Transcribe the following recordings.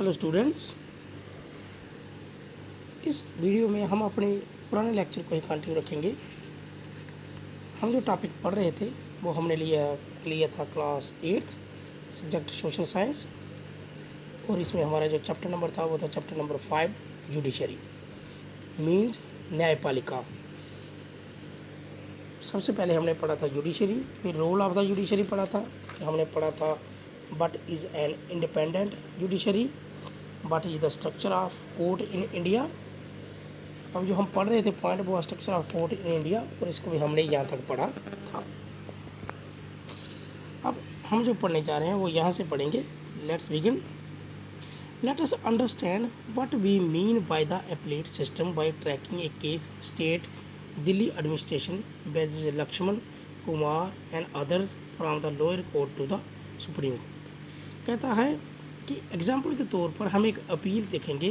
Hello students, इस video में हम अपने पुराने लेक्चर को ही कंटिन्यू रखेंगे। हम जो टॉपिक पढ़ रहे थे वो हमने लिया था क्लास 8 सब्जेक्ट सोशल साइंस, और इसमें हमारा जो चैप्टर नंबर था वो था चैप्टर नंबर 5 जुडिशरी मीन्स न्यायपालिका। सबसे पहले हमने पढ़ा था जुडिशरी, फिर रोल ऑफ द जुडिशरी पढ़ा था, हमने पढ़ा था what is an independent judiciary, what is the structure of court in India. अब जो हम पढ़ रहे थे पॉइंट वो structure of court in India, और इसको भी हमने यहाँ तक पढ़ा था। अब हम जो पढ़ने जा रहे हैं वो यहाँ से पढ़ेंगे। Let's begin. Let us understand what we mean by the appellate system by tracking a case state Delhi administration versus Laxman Kumar and others from the lower court to the supreme court. कहता है कि एग्जाम्पल के तौर पर हम एक अपील देखेंगे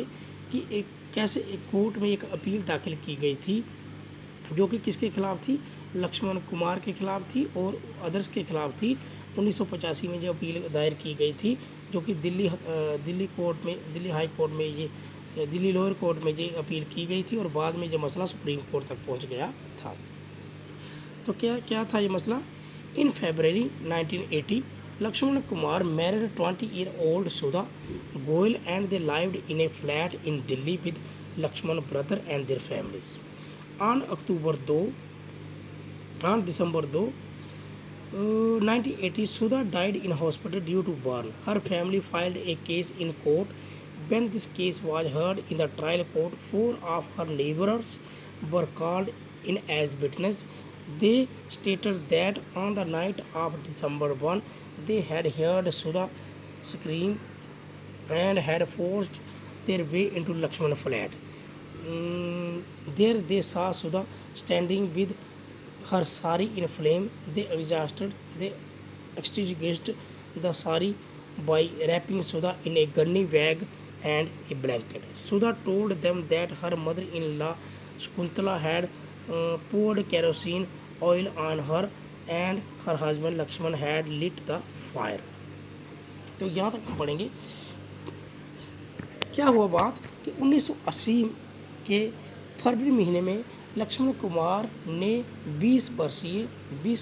कि कैसे एक कोर्ट में एक अपील दाखिल की गई थी जो कि किसके खिलाफ थी, लक्ष्मण कुमार के खिलाफ थी और अदर्स के खिलाफ थी। 1985 में जो अपील दायर की गई थी जो कि दिल्ली हाई कोर्ट में ये दिल्ली लोअर कोर्ट में ये अपील की गई थी, और बाद में जो मसला सुप्रीम कोर्ट तक पहुंच गया था। तो क्या था ये मसला। इन February 1980 Lakshman Kumar married 20-year-old Sudha Goyal and they lived in a flat in Delhi with Lakshman brother and their families. On December 2, 1980, Sudha died in hospital due to burn. Her family filed a case in court. When this case was heard in the trial court, 4 of her neighbors were called in as witnesses. They stated that on the night of December 1, they had heard Sudha scream and had forced their way into Lakshman's flat. There they saw Sudha standing with her sari in flame. They extinguished the sari by wrapping Sudha in a gunny bag and a blanket. Sudha told them that her mother-in-law Shakuntala had poured kerosene oil on her and her husband Lakshman had lit the fire. तो यहाँ तक हम पढ़ेंगे। क्या हुआ बात कि 1980 के फरवरी महीने में लक्ष्मण कुमार ने 20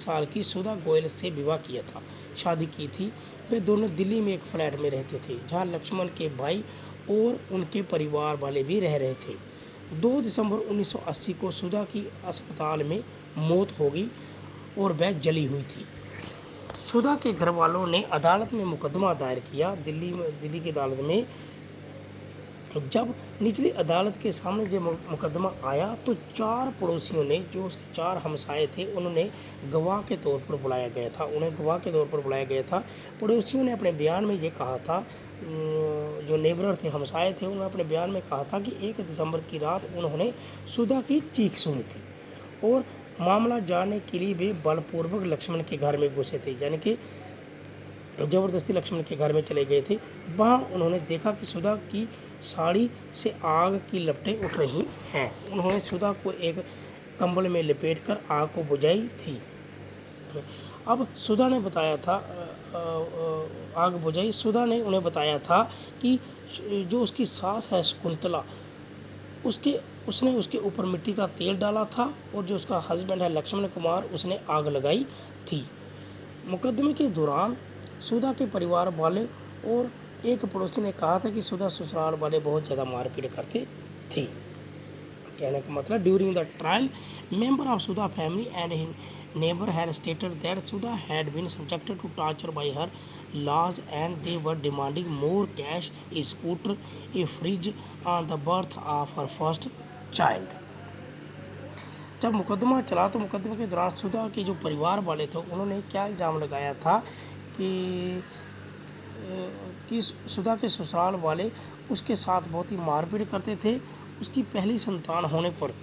साल की सुधा गोयल से विवाह किया था, शादी की थी। वे दोनों दिल्ली में एक फ्लैट में रहते थे जहाँ लक्ष्मण के भाई और उनके परिवार वाले भी रह रहे थे। 2 दिसंबर 1980 को सुधा की अस्पताल में मौत हो गई और वह जली हुई थी। सुधा के घर वालों ने अदालत में मुकदमा दायर किया दिल्ली की अदालत में। जब निचली अदालत के सामने जब मुकदमा आया तो 4 पड़ोसियों ने, जो उसके 4 हमसाए थे, उन्हें गवाह के तौर पर बुलाया गया था। पड़ोसियों ने अपने बयान में ये कहा था, जो नेबर थे, हमसाए थे, उन्होंने अपने बयान में कहा था कि 1 दिसंबर की रात उन्होंने सुधा की चीख सुनी थी और मामला जानने के लिए वे बलपूर्वक लक्ष्मण के घर में घुसे थे, यानी कि ज़बरदस्ती लक्ष्मण के घर में चले गए थे। वहाँ उन्होंने देखा कि सुधा की साड़ी से आग की लपटें उठ रही हैं। उन्होंने सुधा को एक कंबल में लपेटकर आग को बुझाई थी। अब सुधा ने बताया था आग बुझाई। सुधा ने उन्हें बताया था कि जो उसकी सास है शकुंतला, उसने उसके ऊपर मिट्टी का तेल डाला था, और जो उसका हस्बैंड है लक्ष्मण कुमार, उसने आग लगाई थी। मुकदमे के दौरान सुधा के परिवार वाले और एक पड़ोसी ने कहा था कि सुधा ससुराल वाले बहुत ज़्यादा मारपीट करते थे। कहने का मतलब, during the trial member of Sudha family and neighbor had stated that Sudha had been subjected to torture by her laws and they were demanding more cash, a scooter, a fridge on the birth of her first child. जब मुकदमा चला तो मुकदमे के दौरान सुधा के जो परिवार वाले थे उन्होंने क्या इल्ज़ाम लगाया था कि सुधा के ससुराल वाले उसके साथ बहुत ही मारपीट करते थे। उसकी पहली संतान होने पर,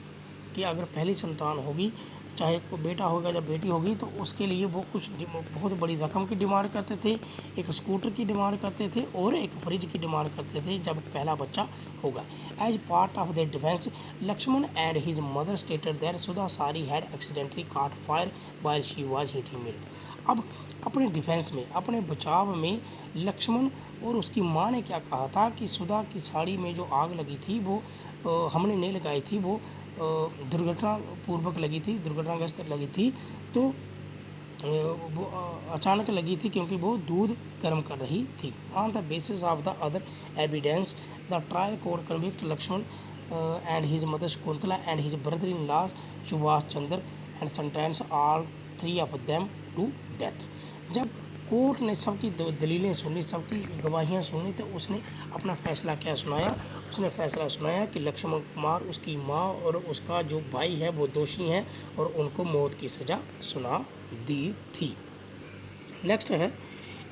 कि अगर पहली संतान होगी, चाहे को बेटा होगा या बेटी होगी, तो उसके लिए वो कुछ बहुत बड़ी रकम की डिमांड करते थे, एक स्कूटर की डिमांड करते थे और एक फ्रिज की डिमांड करते थे जब पहला बच्चा होगा। As part of the defence, Laxman and his mother stated that Sudha sari had accidentally caught fire while she was heating milk. अब अपने डिफेंस में, अपने बचाव में लक्ष्मण और उसकी माँ ने क्या कहा था कि सुधा की साड़ी में जो आग लगी थी वो हमने नहीं लगाई थी, वो दुर्घटनापूर्वक लगी थी, दुर्घटनाग्रस्त लगी थी। तो वो अचानक लगी थी क्योंकि वो दूध गर्म कर रही थी। On the basis of the other evidence the trial court convict Laxman and his mother Shakuntala and his brother in law Subhash Chandra and sentence all three of them to death. जब कोर्ट ने सबकी दलीलें सुनी, सबकी गवाहियाँ सुनी, तो उसने अपना फैसला क्या सुनाया? उसने फैसला सुनाया कि लक्ष्मण कुमार, उसकी माँ और उसका जो भाई है वो दोषी हैं और उनको मौत की सज़ा सुना दी थी। नेक्स्ट है,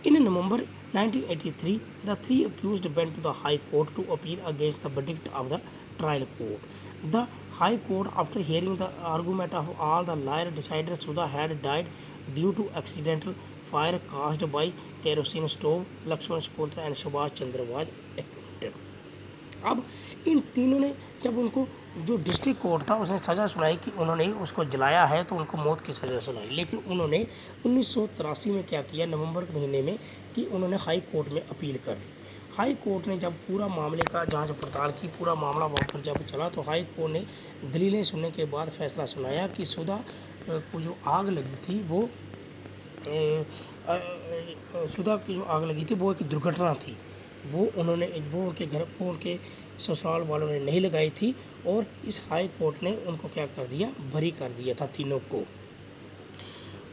in November 1983 the three accused went to the high court to appeal against the verdict of the trial court. The high court after hearing the argument of all the lawyer decided Sudha had died due to accidental fire caused by kerosene stove. Laxman Shakuntala and Subhash Chandra was acquitted. अब इन तीनों ने, जब उनको जो district court था उसने सज़ा सुनाई कि उन्होंने उसको जलाया है, तो उनको मौत की सज़ा सुनाई। लेकिन उन्होंने 1983 में क्या किया, नवंबर के महीने में, कि उन्होंने हाई कोर्ट में अपील कर दी। हाई कोर्ट ने जब पूरा मामले का जांच पड़ताल की, पूरा मामला वहाँ पर जब चला, तो हाई कोर्ट ने दलीलें सुनने के बाद फैसला सुनाया कि सुधा को जो आग लगी थी वो सुधा की जो आग लगी थी वो एक दुर्घटना थी। वो उनके ससुराल वालों ने नहीं लगाई थी, और इस हाई कोर्ट ने उनको क्या कर दिया, बरी कर दिया था तीनों को।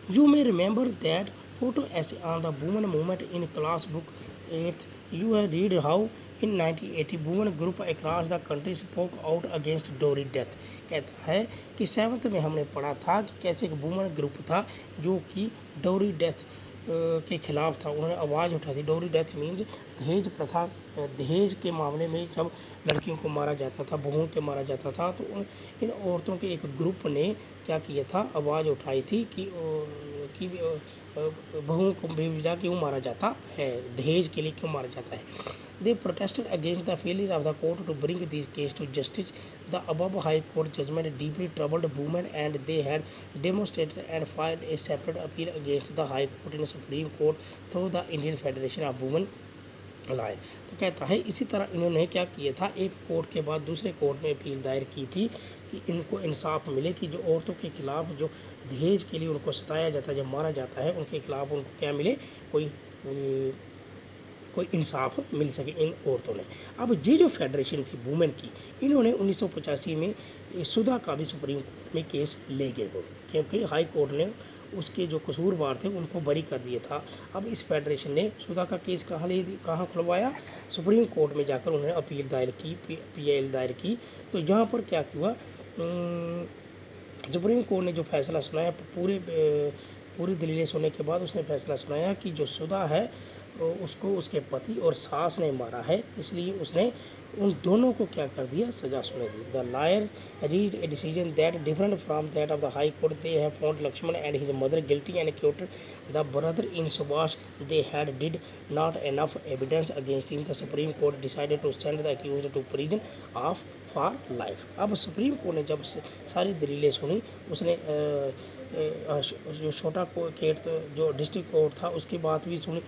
You may remember that photo essay on the women movement in class book 8th. You have read how in 1980 women group across the country spoke out against Dowry death। कहता है कि 7th में हमने पढ़ा था कि कैसे एक वुमेन ग्रुप था जो कि डोरी डेथ के खिलाफ था, उन्होंने आवाज़ उठाई थी। डोरी डेथ मीन्स दहेज प्रथा, दहेज के मामले में जब लड़कियों को मारा जाता था, बहुओं को मारा जाता था, तो इन औरतों के एक ग्रुप ने क्या किया था, आवाज़ उठाई थी कि बहुओं को बेवजह क्यों मारा जाता है, दहेज के लिए क्यों मारा जाता है। They protested against the failure of the court to bring this case to justice. The above High Court judgment deeply troubled women, and they had demonstrated and filed a separate appeal against the High Court in the Supreme Court through the Indian Federation of Women लाए। तो कहता है इसी तरह इन्होंने क्या किया था, एक कोर्ट के बाद दूसरे कोर्ट में अपील दायर की थी कि इनको इंसाफ मिले, कि जो औरतों के खिलाफ जो दहेज के लिए उनको सताया जाता है, जब मारा जाता है, उनके खिलाफ उनको क्या मिले, कोई इंसाफ मिल सके इन औरतों ने। अब ये जो फेडरेशन थी वुमेन की, इन्होंने 1985 में सुधा का भी सुप्रीम कोर्ट में केस ले गए वो, क्योंकि हाई कोर्ट ने उसके जो कसूरवार थे उनको बरी कर दिया था। अब इस फेडरेशन ने सुधा का केस कहाँ खुलवाया, सुप्रीम कोर्ट में जाकर उन्होंने अपील दायर की, PIL दायर की। तो यहाँ पर क्या हुआ, सुप्रीम कोर्ट ने जो फैसला सुनाया, पूरी दलीलें सुनने के बाद उसने फैसला सुनाया कि जो सुधा है उसको उसके पति और सास ने मारा है, इसलिए उसने उन दोनों को क्या कर दिया, सजा सुना दी। The lawyer reached a decision that different from that of the high court. They have found Laxman and his mother guilty and acquitted the brother in Subhash. They had did not enough evidence against him. The supreme court decided to send the accused to prison of for life. अब supreme court ने जब सारी दलीलें सुनी, उसने जो छोटा court जो डिस्ट्रिक्ट कोर्ट था उसकी बात भी सुनी,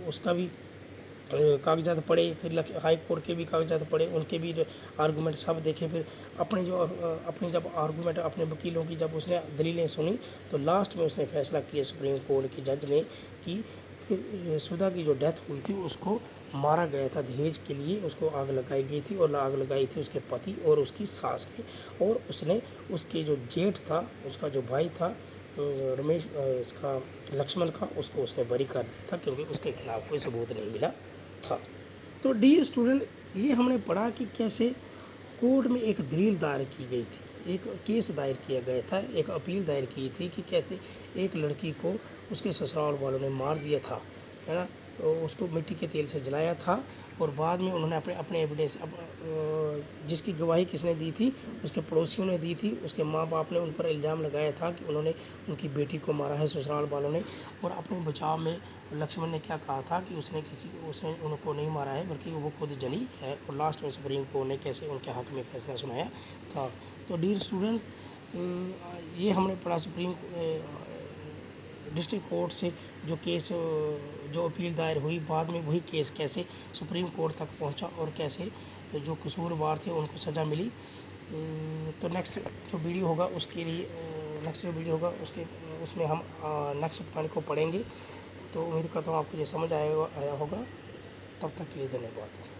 उसका भी कागजात पढ़े, फिर हाई कोर्ट के भी कागजात पढ़े, उनके भी आर्गूमेंट सब देखे, फिर अपने जब आर्गूमेंट अपने वकीलों की जब उसने दलीलें सुनी, तो लास्ट में उसने फैसला किया सुप्रीम कोर्ट के जज ने कि सुधा की जो डेथ हुई थी उसको मारा गया था दहेज के लिए, उसको आग लगाई गई थी, और आग लगाई थी उसके पति और उसकी सास ने, और उसने उसके जो जेठ था, उसका जो भाई था रमेश, इसका लक्ष्मण का, उसको उसने बरी कर दिया था क्योंकि उसके खिलाफ कोई सबूत नहीं मिला था। तो डियर स्टूडेंट, ये हमने पढ़ा कि कैसे कोर्ट में एक दलील दायर की गई थी, एक केस दायर किया गया था, एक अपील दायर की थी कि कैसे एक लड़की को उसके ससुराल वालों ने मार दिया था, है ना, तो उसको मिट्टी के तेल से जलाया था, और बाद में उन्होंने अपने एविडेंस, जिसकी गवाही किसने दी थी, उसके पड़ोसियों ने दी थी, उसके माँ बाप ने उन पर इल्ज़ाम लगाया था कि उन्होंने उनकी बेटी को मारा है ससुराल वालों ने, और अपने बचाव में लक्ष्मण ने क्या कहा था कि उसने उनको नहीं मारा है बल्कि वो खुद जली है, और लास्ट में सुप्रीम कोर्ट ने कैसे उनके हक में फैसला सुनाया था। तो डियर स्टूडेंट, ये हमने पढ़ा सुप्रीम डिस्ट्रिक्ट कोर्ट से जो केस जो अपील दायर हुई, बाद में वही केस कैसे सुप्रीम कोर्ट तक पहुंचा और कैसे जो कसूरवार थे उनको सज़ा मिली। तो नेक्स्ट जो वीडियो होगा उसके लिए नेक्स्ट जो वीडियो होगा उसके उसमें हम नेक्स्ट कहानी को पढ़ेंगे। तो उम्मीद करता हूँ आपको ये समझ आया होगा। तब तक के लिए धन्यवाद।